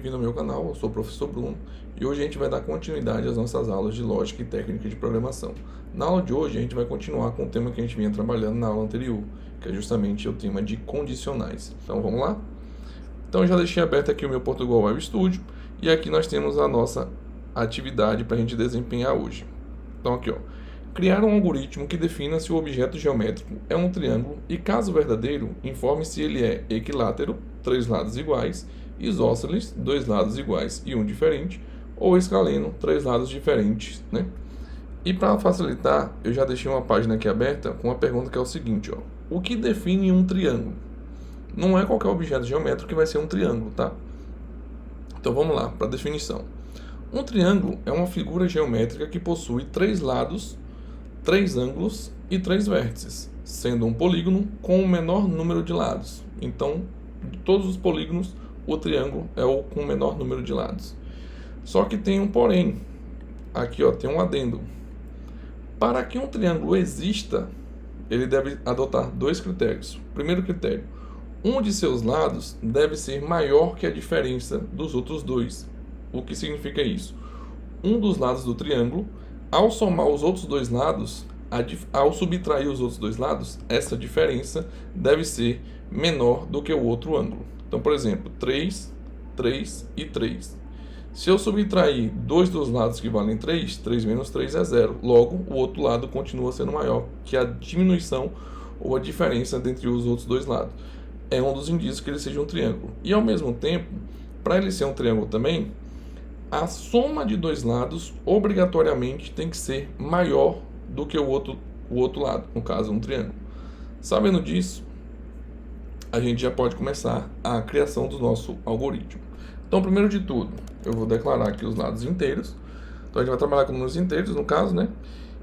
bem-vindo ao meu canal, eu sou o professor Bruno e hoje a gente vai dar continuidade às nossas aulas de lógica e técnica de programação. Na aula de hoje a gente vai continuar com o tema que a gente vinha trabalhando na aula anterior, que é justamente o tema de condicionais. Então vamos lá? Então eu já deixei aberto aqui o meu Portugal Web Studio e aqui nós temos a nossa atividade para a gente desempenhar hoje. Então aqui, ó. Criar um algoritmo que defina se o objeto geométrico é um triângulo e, caso verdadeiro, informe se ele é equilátero, 3 lados iguais, isósceles, 2 lados iguais e um diferente, ou escaleno, 3 lados diferentes, né? E para facilitar, eu já deixei uma página aqui aberta com uma pergunta que é o seguinte, ó. O que define um triângulo? Não é qualquer objeto geométrico que vai ser um triângulo, tá? Então vamos lá, para a definição. Um triângulo é uma figura geométrica que possui 3 lados, 3 ângulos e 3 vértices, sendo um polígono com o menor número de lados. Então, de todos os polígonos, o triângulo é o com o menor número de lados. Só que tem um porém. Aqui, ó, tem um adendo. Para que um triângulo exista, ele deve adotar 2 critérios. Primeiro critério, um de seus lados deve ser maior que a diferença dos outros 2. O que significa isso? Um dos lados do triângulo, ao somar os outros 2 lados, ao subtrair os outros 2 lados, essa diferença deve ser menor do que o outro ângulo. Então, por exemplo, 3, 3 e 3. Se eu subtrair 2 dos lados que valem 3, 3 menos 3 é 0. Logo, o outro lado continua sendo maior que a diminuição ou a diferença entre os outros 2 lados. É um dos indícios que ele seja um triângulo. E, ao mesmo tempo, para ele ser um triângulo também, a soma de 2 lados obrigatoriamente tem que ser maior do que o outro lado, no caso um triângulo. Sabendo disso, a gente já pode começar a criação do nosso algoritmo. Então, primeiro de tudo, eu vou declarar aqui os lados inteiros. Então a gente vai trabalhar com números inteiros, no caso, né?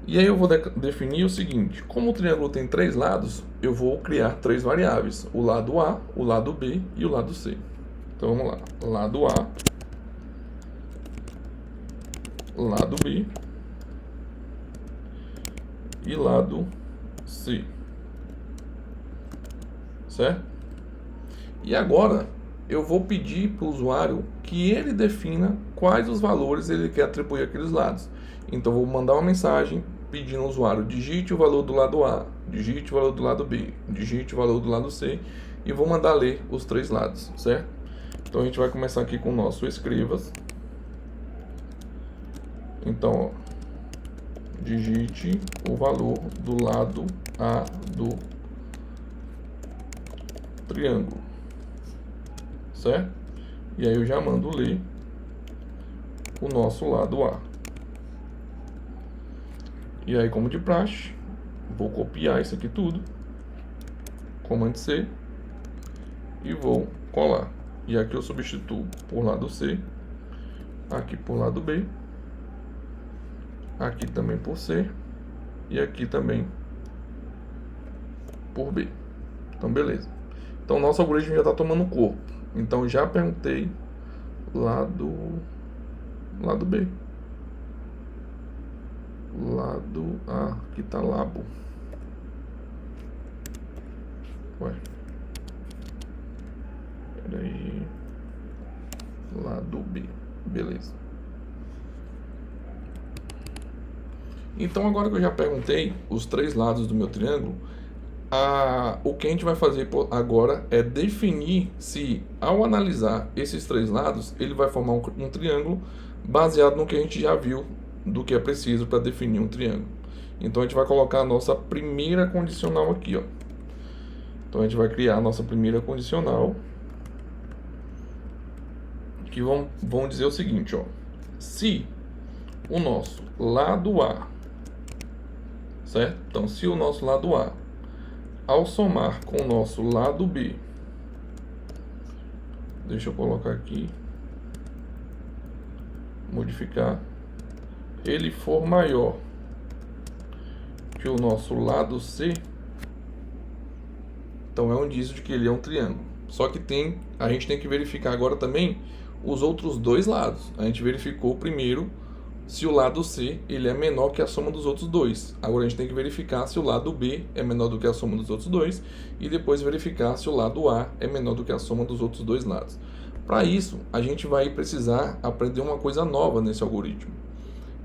E aí eu vou definir o seguinte: como o triângulo tem 3 lados, eu vou criar 3 variáveis: o lado A, o lado B e o lado C. Então vamos lá, lado A, lado B e lado C, certo? E agora eu vou pedir para o usuário que ele defina quais os valores ele quer atribuir àqueles lados. Então eu vou mandar uma mensagem pedindo ao usuário: digite o valor do lado A, digite o valor do lado B, digite o valor do lado C, e vou mandar ler os 3 lados, certo? Então a gente vai começar aqui com o nosso escrivas. Então, ó, digite o valor do lado A do triângulo, certo? E aí eu já mando ler o nosso lado A. E aí, como de praxe, vou copiar isso aqui tudo, Command C, e vou colar. E aqui eu substituo por lado C, aqui por lado B, aqui também por C e aqui também por B. Então, beleza. Então, nosso algoritmo já está tomando corpo. Então, já perguntei lado B. Lado A, aqui está labo. Ué. Peraí. Lado B. Beleza. Então, agora que eu já perguntei os 3 lados do meu triângulo, o que a gente vai fazer agora é definir se, ao analisar esses 3 lados, ele vai formar um triângulo baseado no que a gente já viu do que é preciso para definir um triângulo. Então, a gente vai colocar a nossa primeira condicional aqui, ó. Então, a gente vai criar a nossa primeira condicional, que vão dizer o seguinte, ó: se o nosso lado A, certo? Então, se o nosso lado A, ao somar com o nosso lado B, deixa eu colocar aqui, modificar, ele for maior que o nosso lado C, então é um indício de que ele é um triângulo. Só que a gente tem que verificar agora também os outros 2 lados. A gente verificou primeiro se o lado C ele é menor que a soma dos outros 2. Agora a gente tem que verificar se o lado B é menor do que a soma dos outros 2 e depois verificar se o lado A é menor do que a soma dos outros 2 lados. Para isso, a gente vai precisar aprender uma coisa nova nesse algoritmo,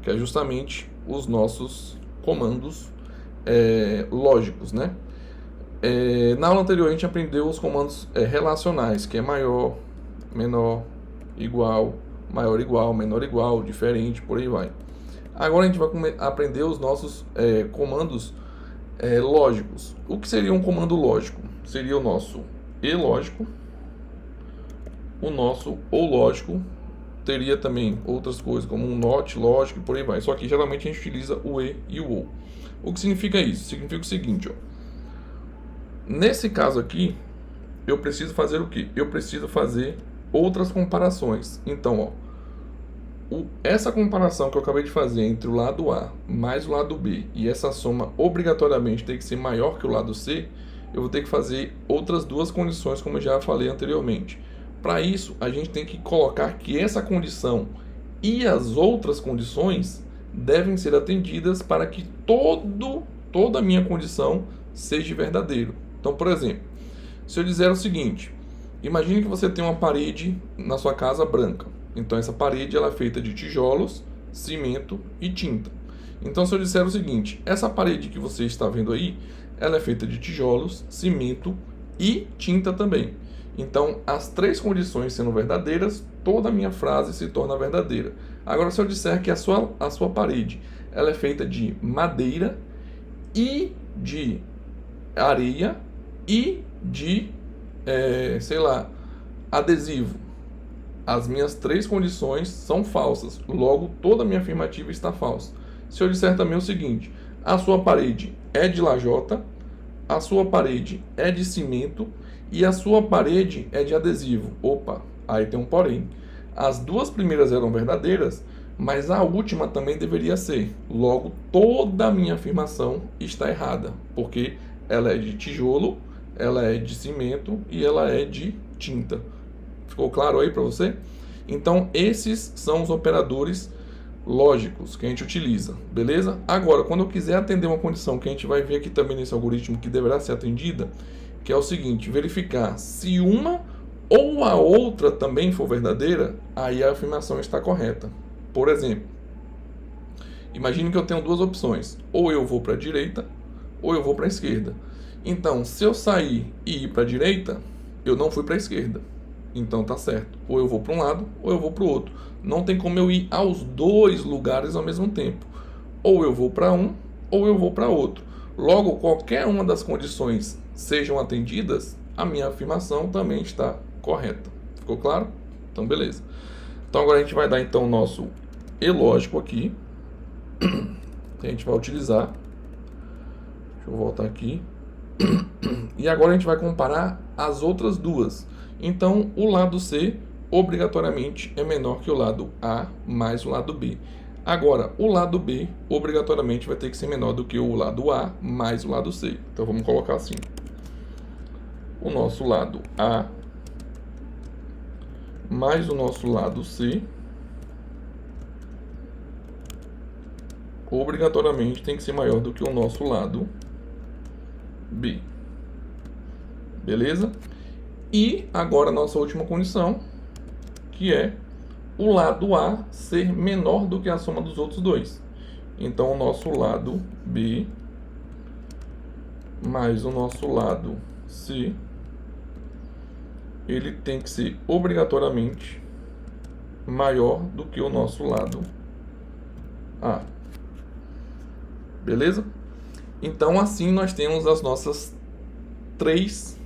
que é justamente os nossos comandos lógicos, né? Na aula anterior a gente aprendeu os comandos relacionais, que é maior, menor, igual, maior igual, menor igual, diferente, por aí vai. Agora a gente vai aprender os nossos comandos lógicos. O que seria um comando lógico? Seria o nosso e lógico, o nosso ou lógico, teria também outras coisas como um not lógico e por aí vai. Só que geralmente a gente utiliza o e e o ou. O que significa isso? Significa o seguinte, ó. Nesse caso aqui, eu preciso fazer o quê? Eu preciso fazer outras comparações. Então, ó, essa comparação que eu acabei de fazer entre o lado A mais o lado B, e essa soma obrigatoriamente tem que ser maior que o lado C, eu vou ter que fazer outras duas condições, como eu já falei anteriormente. Para isso, a gente tem que colocar que essa condição e as outras condições devem ser atendidas para que toda a minha condição seja verdadeiro. Então, por exemplo, se eu disser o seguinte, imagine que você tem uma parede na sua casa branca. Então, essa parede ela é feita de tijolos, cimento e tinta. Então, se eu disser o seguinte, essa parede que você está vendo aí, ela é feita de tijolos, cimento e tinta também. Então, as três condições sendo verdadeiras, toda a minha frase se torna verdadeira. Agora, se eu disser que a sua parede ela é feita de madeira e de areia e de, adesivo, as minhas três condições são falsas. Logo, toda a minha afirmativa está falsa. Se eu disser também o seguinte, a sua parede é de lajota, a sua parede é de cimento e a sua parede é de adesivo. Opa, aí tem um porém. As duas primeiras eram verdadeiras, mas a última também deveria ser. Logo, toda a minha afirmação está errada, porque ela é de tijolo, ela é de cimento e ela é de tinta. Ficou claro aí para você? Então, esses são os operadores lógicos que a gente utiliza, beleza? Agora, quando eu quiser atender uma condição que a gente vai ver aqui também nesse algoritmo que deverá ser atendida, que é o seguinte, verificar se uma ou a outra também for verdadeira, aí a afirmação está correta. Por exemplo, imagine que eu tenho duas opções, ou eu vou para a direita, ou eu vou para a esquerda. Então, se eu sair e ir para a direita, eu não fui para a esquerda. Então tá certo. Ou eu vou para um lado, ou eu vou para o outro. Não tem como eu ir aos dois lugares ao mesmo tempo. Ou eu vou para um, ou eu vou para outro. Logo, qualquer uma das condições sejam atendidas, a minha afirmação também está correta. Ficou claro? Então, beleza. Então, agora a gente vai dar então o nosso e lógico aqui. Que a gente vai utilizar. Deixa eu voltar aqui. E agora a gente vai comparar as outras duas. Então, o lado C obrigatoriamente é menor que o lado A mais o lado B. Agora, o lado B obrigatoriamente vai ter que ser menor do que o lado A mais o lado C. Então, vamos colocar assim. O nosso lado A mais o nosso lado C obrigatoriamente tem que ser maior do que o nosso lado B. Beleza? E agora a nossa última condição, que é o lado A ser menor do que a soma dos outros dois. Então, o nosso lado B mais o nosso lado C, ele tem que ser obrigatoriamente maior do que o nosso lado A. Beleza? Então, assim nós temos as nossas três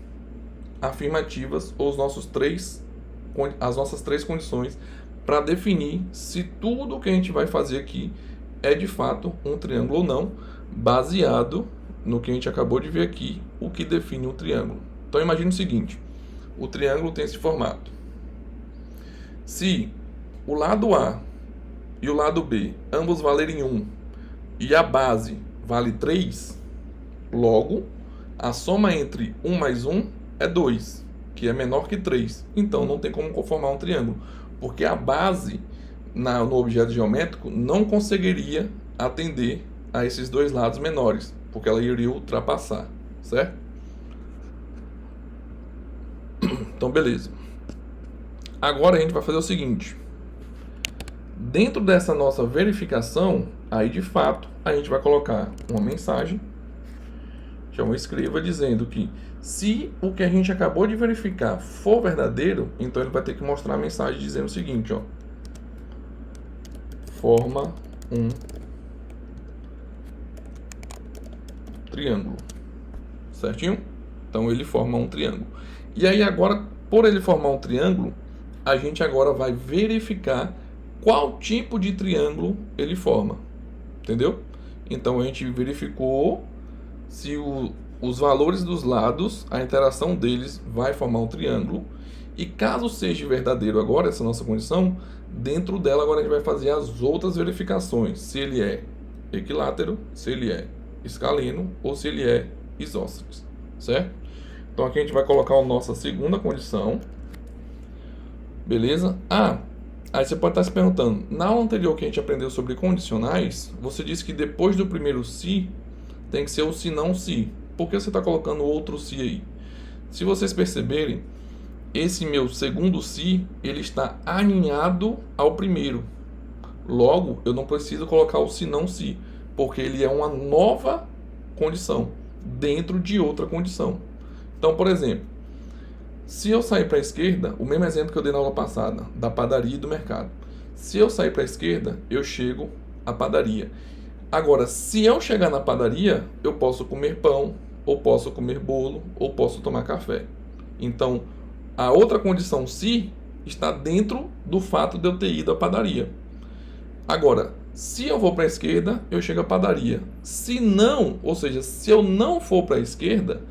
afirmativas, ou as nossas três condições para definir se tudo que a gente vai fazer aqui é de fato um triângulo ou não, baseado no que a gente acabou de ver aqui, o que define um triângulo. Então imagine o seguinte, o triângulo tem esse formato. Se o lado A e o lado B ambos valerem 1 e a base vale 3, logo a soma entre 1 mais 1 é 2, que é menor que 3. Então não tem como conformar um triângulo, porque a base no objeto geométrico não conseguiria atender a esses dois lados menores, porque ela iria ultrapassar, certo? Então beleza. agora a gente vai fazer o seguinte. Dentro dessa nossa verificação, aí de fato, a gente vai colocar uma mensagem, que é uma escriva, dizendo que se o que a gente acabou de verificar for verdadeiro, então ele vai ter que mostrar a mensagem dizendo o seguinte, ó. Forma um triângulo. Certinho? Então ele forma um triângulo. E aí agora, por ele formar um triângulo, a gente agora vai verificar qual tipo de triângulo ele forma. Entendeu? Então a gente verificou se os valores dos lados, a interação deles vai formar um triângulo. E caso seja verdadeiro agora essa nossa condição, dentro dela agora a gente vai fazer as outras verificações. Se ele é equilátero, se ele é escaleno ou se ele é isósceles. Certo? Então aqui a gente vai colocar a nossa segunda condição. Beleza? Aí você pode estar se perguntando, na aula anterior que a gente aprendeu sobre condicionais, você disse que depois do primeiro se, tem que ser o se não se. Por que você está colocando outro se aí? Se vocês perceberem, esse meu segundo se, ele está alinhado ao primeiro. Logo, eu não preciso colocar o se não se, porque ele é uma nova condição, dentro de outra condição. Então, por exemplo, se eu sair para a esquerda, o mesmo exemplo que eu dei na aula passada, da padaria e do mercado. Se eu sair para a esquerda, eu chego à padaria. Agora, se eu chegar na padaria, eu posso comer pão, ou posso comer bolo, ou posso tomar café. Então, a outra condição se está dentro do fato de eu ter ido à padaria. Agora, se eu vou para a esquerda, eu chego à padaria. Se não, ou seja, se eu não for para a esquerda,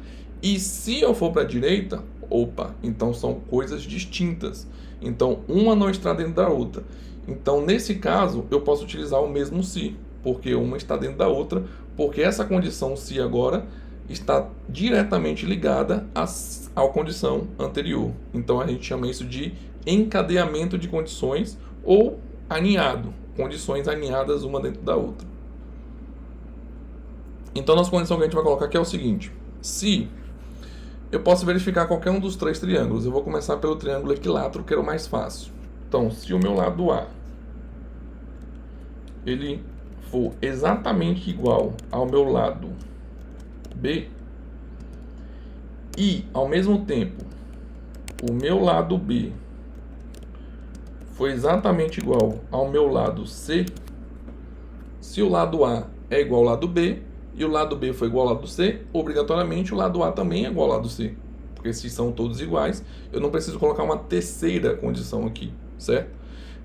e se eu for para a direita, opa, então são coisas distintas. Então, uma não está dentro da outra. Então, nesse caso, eu posso utilizar o mesmo se, porque uma está dentro da outra, porque essa condição se agora está diretamente ligada à condição anterior. Então, a gente chama isso de encadeamento de condições ou aninhado, condições aninhadas uma dentro da outra. Então, nossa condição que a gente vai colocar aqui é o seguinte: se eu posso verificar qualquer um dos três triângulos. Eu vou começar pelo triângulo equilátero, que era o mais fácil. Então, se o meu lado A ele for exatamente igual ao meu lado B, e ao mesmo tempo o meu lado B foi exatamente igual ao meu lado C, se o lado A é igual ao lado B e o lado B foi igual ao lado C, obrigatoriamente o lado A também é igual ao lado C. Porque se são todos iguais, eu não preciso colocar uma terceira condição aqui, certo?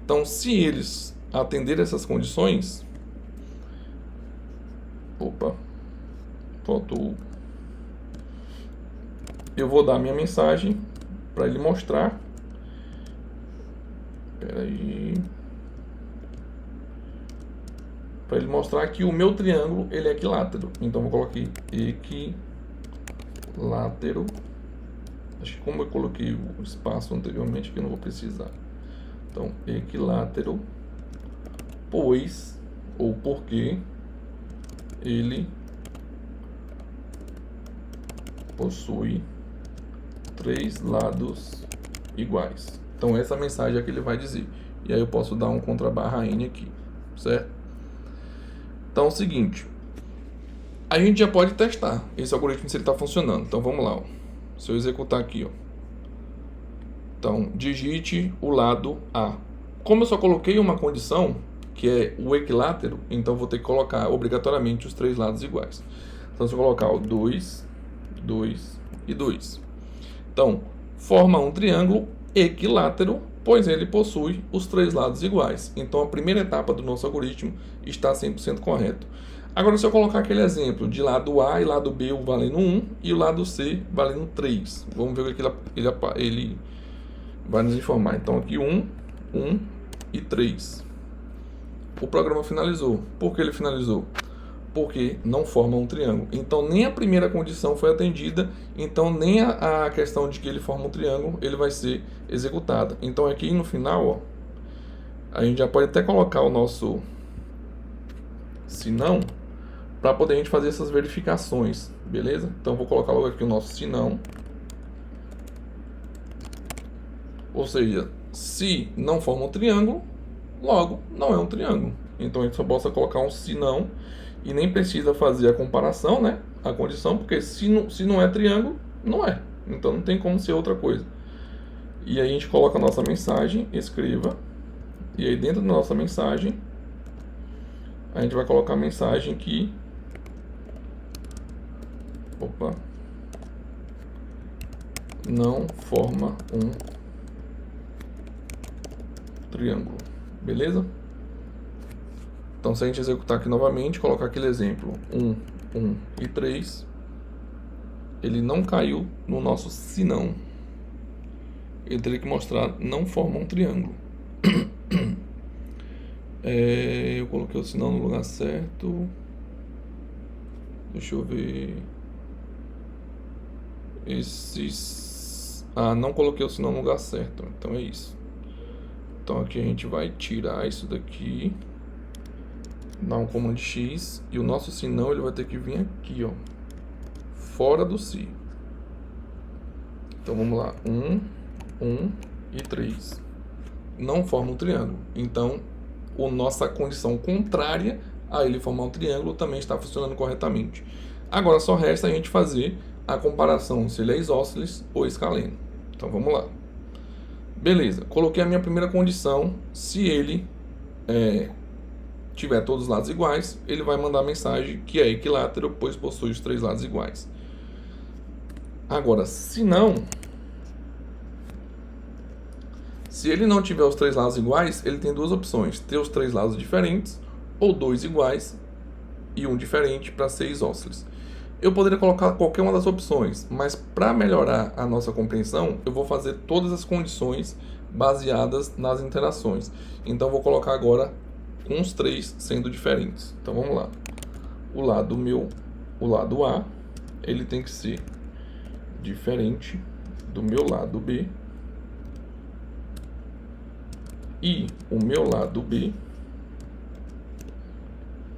Então, se eles atenderem essas condições... Opa, faltou... Eu vou dar a minha mensagem para ele mostrar. Espera aí... Para ele mostrar que o meu triângulo ele é equilátero. Então, vou colocar aqui equilátero. Acho que como eu coloquei o espaço anteriormente, que eu não vou precisar. Então, equilátero, pois, ou porque, ele possui três lados iguais. Então, essa mensagem é que ele vai dizer. E aí eu posso dar um contrabarra N aqui, certo? Então, é o seguinte. A gente já pode testar esse algoritmo se ele está funcionando. Então, vamos lá, ó. Se eu executar aqui, ó. Então, digite o lado A. Como eu só coloquei uma condição, que é o equilátero, então vou ter que colocar obrigatoriamente os três lados iguais. Então, se eu colocar o 2, 2 e 2. Então, forma um triângulo equilátero, pois ele possui os três lados iguais. Então, a primeira etapa do nosso algoritmo está 100% correto. Agora, se eu colocar aquele exemplo de lado A e lado B valendo 1 e o lado C valendo 3. Vamos ver o que ele vai nos informar. Então, aqui 1, 1 e 3. O programa finalizou. Por que ele finalizou? Porque não forma um triângulo. Então, nem a primeira condição foi atendida. Então, nem a questão de que ele forma um triângulo, ele vai ser executada. Então, aqui no final, ó, a gente já pode até colocar o nosso se não, para poder a gente fazer essas verificações, beleza? Então, vou colocar logo aqui o nosso se não. Ou seja, Se não forma um triângulo, logo não é um triângulo. Então a gente só possa colocar um se não e nem precisa fazer a comparação, né? A condição, porque se não é triângulo, não é. Então não tem como ser outra coisa. E aí a gente coloca a nossa mensagem, escreva. E aí dentro da nossa mensagem, a gente vai colocar a mensagem que... Opa! Não forma um triângulo. Beleza? Então se a gente executar aqui novamente, colocar aquele exemplo 1, 1 e 3, ele não caiu no nosso senão. Ele teria que mostrar não forma um triângulo. Eu coloquei o sinal no lugar certo. Deixa eu ver. Não coloquei o sinal no lugar certo. Então é isso. Então aqui a gente vai tirar isso daqui. Dar um comando X. E o nosso sinal ele vai ter que vir aqui, ó. Fora do se. Então vamos lá. 1 e 3. Não forma um triângulo. Então, a nossa condição contrária a ele formar um triângulo também está funcionando corretamente. Agora só resta a gente fazer a comparação se ele é isósceles ou escaleno. Então vamos lá. Beleza, coloquei a minha primeira condição. Se ele tiver todos os lados iguais, ele vai mandar a mensagem que é equilátero, pois possui os 3 lados iguais. Agora, se ele não tiver os 3 lados iguais, ele tem duas opções: ter os 3 lados diferentes ou 2 iguais e um diferente para ser isósceles. Eu poderia colocar qualquer uma das opções, mas para melhorar a nossa compreensão, eu vou fazer todas as condições baseadas nas interações. Então, vou colocar agora com os 3 sendo diferentes. Então, vamos lá. O lado A, ele tem que ser diferente do meu lado B. E o meu lado B,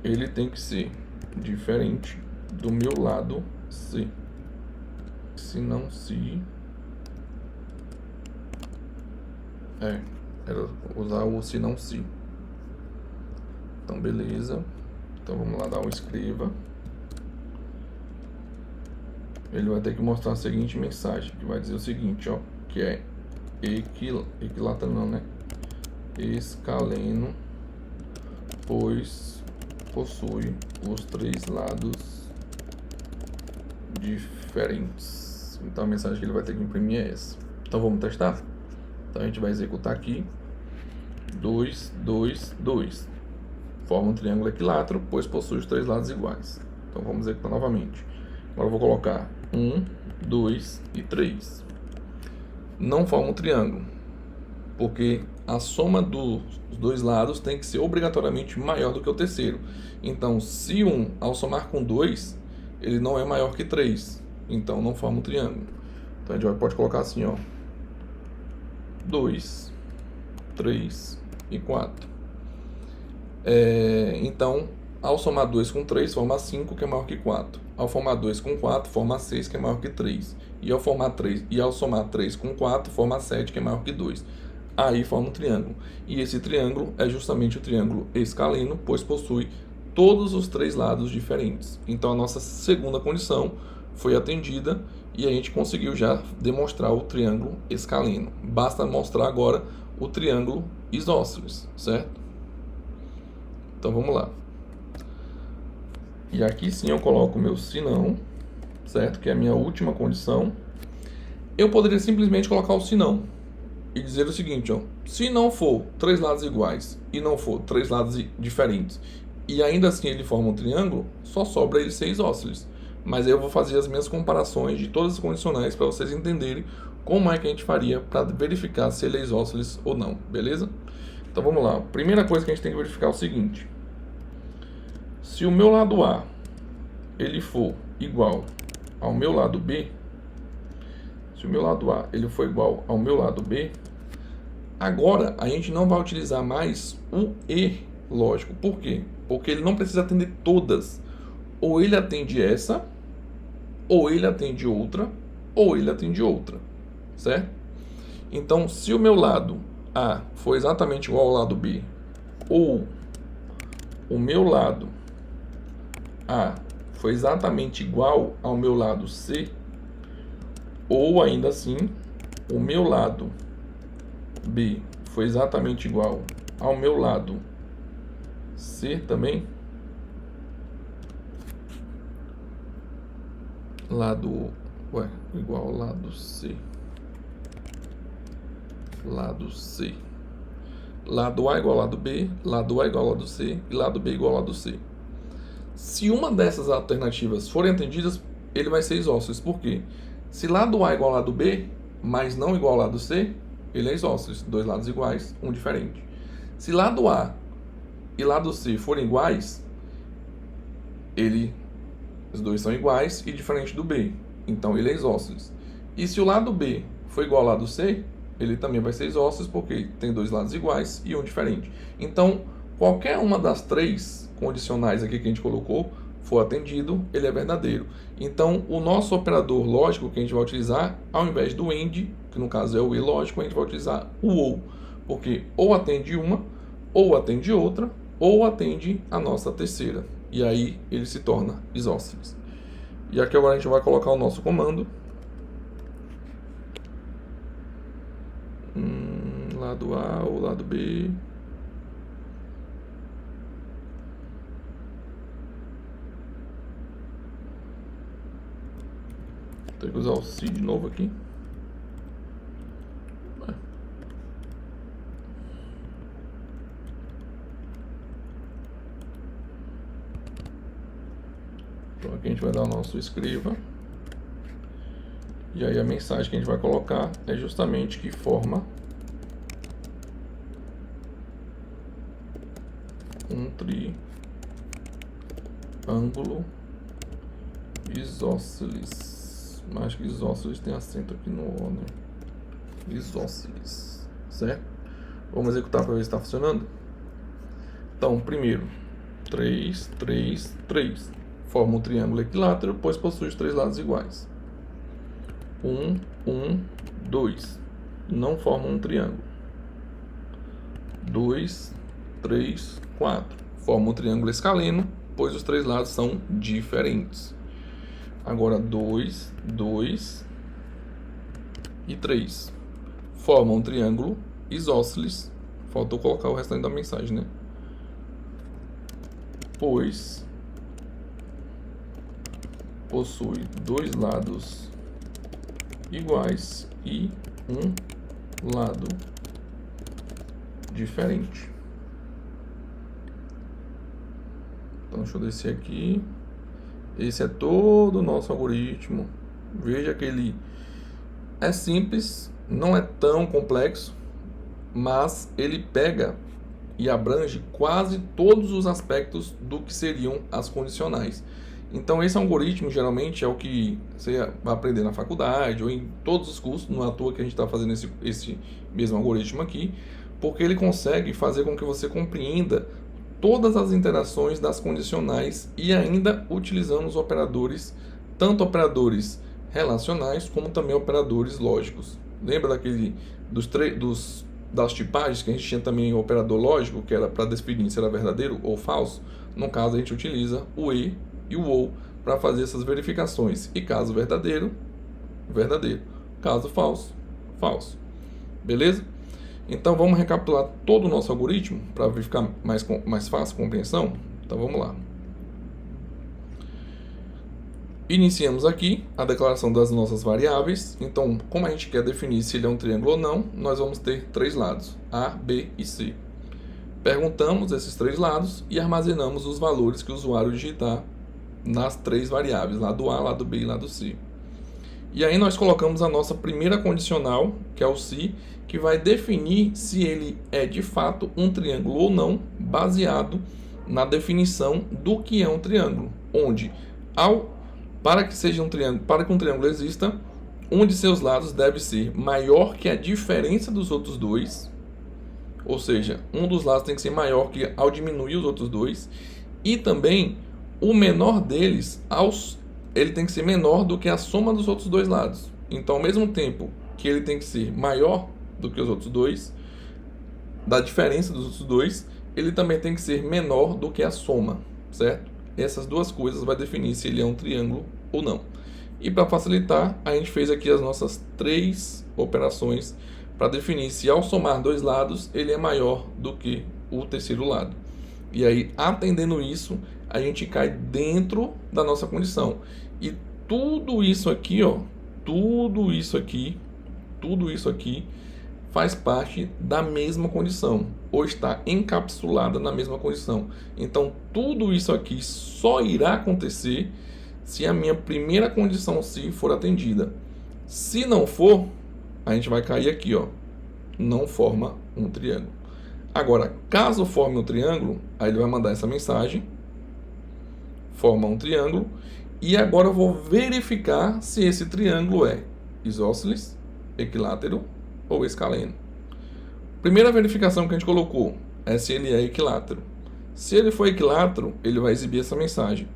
ele tem que ser diferente do meu lado C. Se não se... era usar o se não se. Então, beleza. Então, vamos lá dar um escreva. Ele vai ter que mostrar a seguinte mensagem, que vai dizer o seguinte, ó, que é equilátero não, né? Escaleno, pois possui os 3 lados diferentes. Então a mensagem que ele vai ter que imprimir é essa. Então vamos testar? Então a gente vai executar aqui 2, 2, 2. Forma um triângulo equilátero, pois possui os 3 lados iguais. Então vamos executar novamente. Agora eu vou colocar 1, 2 e 3. Não forma um triângulo, porque a soma dos 2 lados tem que ser obrigatoriamente maior do que o terceiro. Então, se 1 ao somar com 2, ele não é maior que 3. Então, não forma um triângulo. Então, a gente pode colocar assim, ó. 2, 3 e 4. Então, ao somar 2 com 3, forma 5, que é maior que 4. Ao formar 2 com 4, forma 6, que é maior que 3. E ao somar 3 com 4, forma 7, que é maior que 2. Aí forma um triângulo. E esse triângulo é justamente o triângulo escaleno, pois possui todos os 3 lados diferentes. Então a nossa segunda condição foi atendida e a gente conseguiu já demonstrar o triângulo escaleno. Basta mostrar agora o triângulo isósceles, certo? Então vamos lá. E aqui sim eu coloco o meu se não, certo? Que é a minha última condição. Eu poderia simplesmente colocar o se não e dizer o seguinte, ó: se não for 3 lados iguais e não for 3 lados diferentes e ainda assim ele forma um triângulo, só sobra ele ser isósceles. Mas aí eu vou fazer as minhas comparações de todas as condicionais para vocês entenderem como é que a gente faria para verificar se ele é isósceles ou não, beleza? Então vamos lá. Primeira coisa que a gente tem que verificar é o seguinte: se o meu lado A ele for igual ao meu lado B, se o meu lado A ele for igual ao meu lado B, agora a gente não vai utilizar mais o E lógico. Por quê? Porque ele não precisa atender todas. Ou ele atende essa, ou ele atende outra, ou ele atende outra, certo? Então, se o meu lado A for exatamente igual ao lado B, ou o meu lado A foi exatamente igual ao meu lado C, ou ainda assim, o meu lado B foi exatamente igual ao meu lado C também, igual ao lado C, lado A igual ao lado B, lado A igual ao lado C e lado B igual ao lado C. Se uma dessas alternativas forem atendidas, ele vai ser isósceles. Por quê? Se lado A igual ao lado B, mas não igual ao lado C, ele é isósceles. Dois lados iguais, um diferente. Se lado A e lado C forem iguais, os dois são iguais e diferente do B. Então ele é isósceles. E se o lado B for igual ao lado C, ele também vai ser isósceles porque tem dois lados iguais e um diferente. Então, qualquer uma das três condicionais aqui que a gente colocou for atendido, ele é verdadeiro. Então, o nosso operador lógico que a gente vai utilizar, ao invés do AND, que no caso é o e lógico, a gente vai utilizar o OU, porque ou atende uma, ou atende outra, ou atende a nossa terceira. E aí ele se torna isósceles. E aqui agora a gente vai colocar o nosso comando. Lado A ou lado B. Tem que usar o C de novo aqui. Então aqui a gente vai dar o nosso escreva. E aí a mensagem que a gente vai colocar é justamente que forma um triângulo isósceles. Mas acho que isósceles tem acento aqui no O, né? Isósceles, certo? Vamos executar para ver se está funcionando. Então, primeiro, 3, 3, 3. Forma um triângulo equilátero, pois possui os três lados iguais. 1, 1, 2. Não forma um triângulo. 2, 3, 4. Forma um triângulo escaleno, pois os três lados são diferentes. Agora 2, 2 e 3. Forma um triângulo isósceles. Faltou colocar o restante da mensagem, né? Pois possui dois lados iguais e um lado diferente. Então, deixa eu descer aqui. Esse é todo o nosso algoritmo. Veja que ele é simples, não é tão complexo, mas ele pega e abrange quase todos os aspectos do que seriam as condicionais. Então esse algoritmo geralmente é o que você vai aprender na faculdade ou em todos os cursos, não é à toa que a gente está fazendo esse mesmo algoritmo aqui, porque ele consegue fazer com que você compreenda todas as interações das condicionais e ainda utilizando os operadores, tanto operadores relacionais como também operadores lógicos. Lembra das tipagens que a gente tinha também o operador lógico, que era para definir se era verdadeiro ou falso? No caso a gente utiliza o e e o ou para fazer essas verificações. E caso verdadeiro, verdadeiro. Caso falso, falso. Beleza? Então vamos recapitular todo o nosso algoritmo para ficar mais fácil a compreensão. Então vamos lá. Iniciamos aqui a declaração das nossas variáveis. Então, como a gente quer definir se ele é um triângulo ou não, nós vamos ter três lados, A, B e C. Perguntamos esses três lados e armazenamos os valores que o usuário digitar nas três variáveis, lado A, lado B e lado C. E aí nós colocamos a nossa primeira condicional, que é o se, que vai definir se ele é de fato um triângulo ou não, baseado na definição do que é um triângulo, onde para que um triângulo exista, um de seus lados deve ser maior que a diferença dos outros dois, ou seja, um dos lados tem que ser maior que ao diminuir os outros dois, e também o menor deles, ele tem que ser menor do que a soma dos outros dois lados. Então, ao mesmo tempo que ele tem que ser maior do que os outros dois, da diferença dos dois, ele também tem que ser menor do que a soma, certo? Essas duas coisas vai definir se ele é um triângulo ou não. E para facilitar, a gente fez aqui as nossas 3 operações para definir se ao somar dois lados ele é maior do que o terceiro lado. E aí, atendendo isso, a gente cai dentro da nossa condição. E tudo isso aqui, ó, tudo isso aqui faz parte da mesma condição, ou está encapsulada na mesma condição. Então, tudo isso aqui só irá acontecer se a minha primeira condição se for atendida. Se não for, a gente vai cair aqui, ó, não forma um triângulo. Agora, caso forme um triângulo, aí ele vai mandar essa mensagem, forma um triângulo, e agora eu vou verificar se esse triângulo é isósceles, equilátero ou escaleno. Primeira verificação que a gente colocou é se ele é equilátero. Se ele for equilátero, ele vai exibir essa mensagem,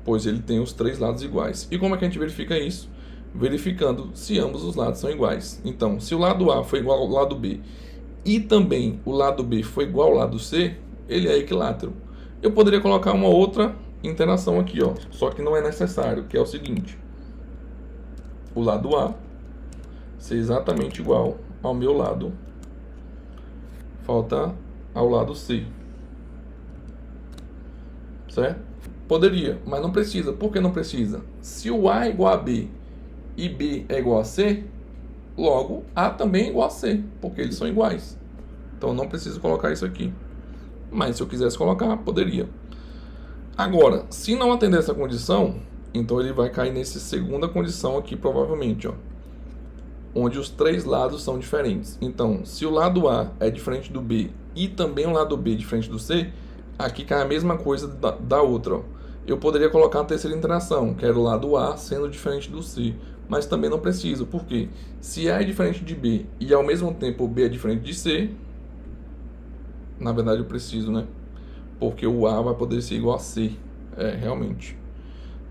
pois ele tem os 3 lados iguais. E como é que a gente verifica isso? Verificando se ambos os lados são iguais. Então, se o lado A foi igual ao lado B e também o lado B foi igual ao lado C, ele é equilátero. Eu poderia colocar uma outra interação aqui, ó, só que não é necessário, que é o seguinte: o lado A ser exatamente igual ao meu lado, falta ao lado C, certo? Poderia, mas não precisa. Por que não precisa? Se o A é igual a B e B é igual a C, logo A também é igual a C, porque eles são iguais. Então não preciso colocar isso aqui. Mas se eu quisesse colocar, poderia. Agora, se não atender essa condição, então ele vai cair nessa segunda condição aqui, provavelmente, ó, onde os 3 lados são diferentes. Então, se o lado A é diferente do B e também o lado B é diferente do C, aqui cai a mesma coisa da outra, ó. Eu poderia colocar a terceira interação, que era o lado A sendo diferente do C, mas também não preciso, porque se A é diferente de B e ao mesmo tempo B é diferente de C, na verdade eu preciso, né? Porque o A vai poder ser igual a C, realmente.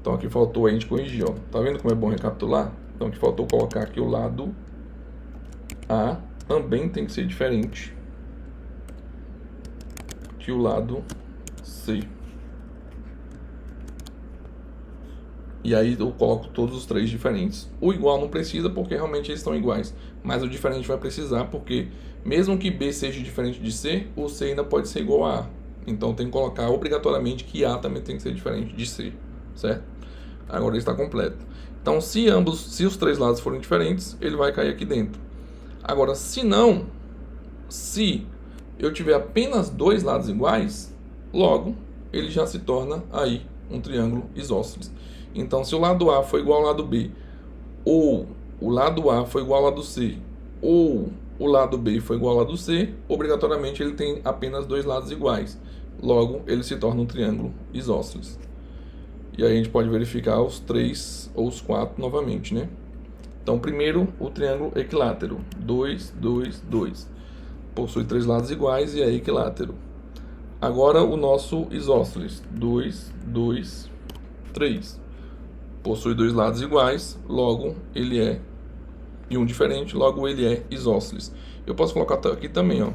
Então aqui faltou a gente corrigir, ó. Tá vendo como é bom recapitular? Então aqui faltou colocar que o lado A também tem que ser diferente que o lado C. E aí eu coloco todos os 3 diferentes. O igual não precisa porque realmente eles estão iguais. Mas o diferente vai precisar porque mesmo que B seja diferente de C, o C ainda pode ser igual a A. Então tem que colocar obrigatoriamente que A também tem que ser diferente de C, certo? Agora ele está completo. Então se os 3 lados forem diferentes, ele vai cair aqui dentro. Agora se não, se eu tiver apenas 2 lados iguais, logo ele já se torna aí um triângulo isósceles. Então, se o lado A foi igual ao lado B, ou o lado A foi igual ao lado C, ou o lado B foi igual ao lado C, obrigatoriamente ele tem apenas 2 lados iguais. Logo, ele se torna um triângulo isósceles. E aí a gente pode verificar os 3 ou os 4 novamente, né? Então, primeiro, o triângulo equilátero. 2, 2, 2. Possui 3 lados iguais e é equilátero. Agora, o nosso isósceles. 2, 2, 3. Possui 2 lados iguais, logo ele é, e um diferente, logo ele é isósceles. Eu posso colocar aqui também, ó,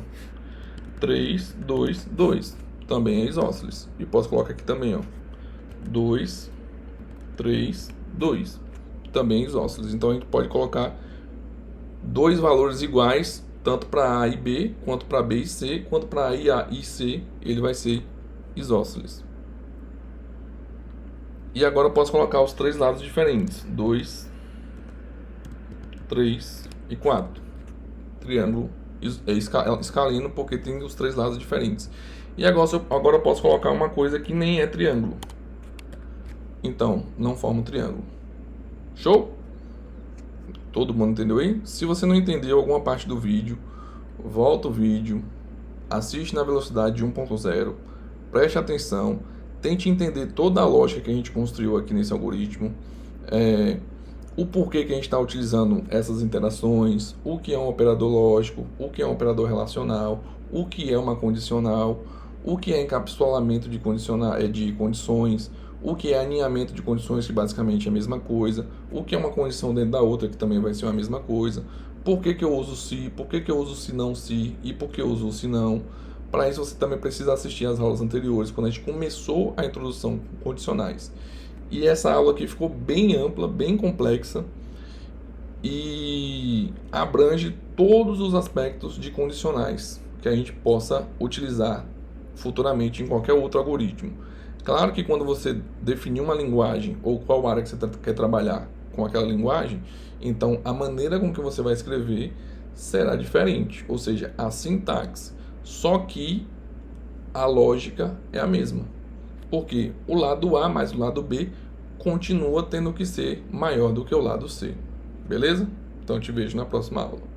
3, 2, 2, também é isósceles. E posso colocar aqui também, ó, 2, 3, 2, também é isósceles. Então a gente pode colocar 2 valores iguais, tanto para A e B, quanto para B e C, quanto para A e C, ele vai ser isósceles. E agora eu posso colocar os 3 lados diferentes. 2, 3 e 4. Triângulo escaleno porque tem os 3 lados diferentes. E agora eu posso colocar uma coisa que nem é triângulo. Então, não forma um triângulo. Show? Todo mundo entendeu aí? Se você não entendeu alguma parte do vídeo, volta o vídeo, assiste na velocidade de 1.0, preste atenção. Tente entender toda a lógica que a gente construiu aqui nesse algoritmo, o porquê que a gente está utilizando essas interações, o que é um operador lógico, o que é um operador relacional, o que é uma condicional, o que é encapsulamento de condições, o que é alinhamento de condições, que basicamente é a mesma coisa, o que é uma condição dentro da outra, que também vai ser a mesma coisa, por que que eu uso se, por que que eu uso se não se e por que eu uso o se não. Para isso você também precisa assistir às aulas anteriores, quando a gente começou a introdução com condicionais. E essa aula aqui ficou bem ampla, bem complexa e abrange todos os aspectos de condicionais que a gente possa utilizar futuramente em qualquer outro algoritmo. Claro que quando você definir uma linguagem ou qual área que você quer trabalhar com aquela linguagem, então a maneira com que você vai escrever será diferente, ou seja, a sintaxe. Só que a lógica é a mesma, porque o lado A mais o lado B continua tendo que ser maior do que o lado C. Beleza? Então eu te vejo na próxima aula.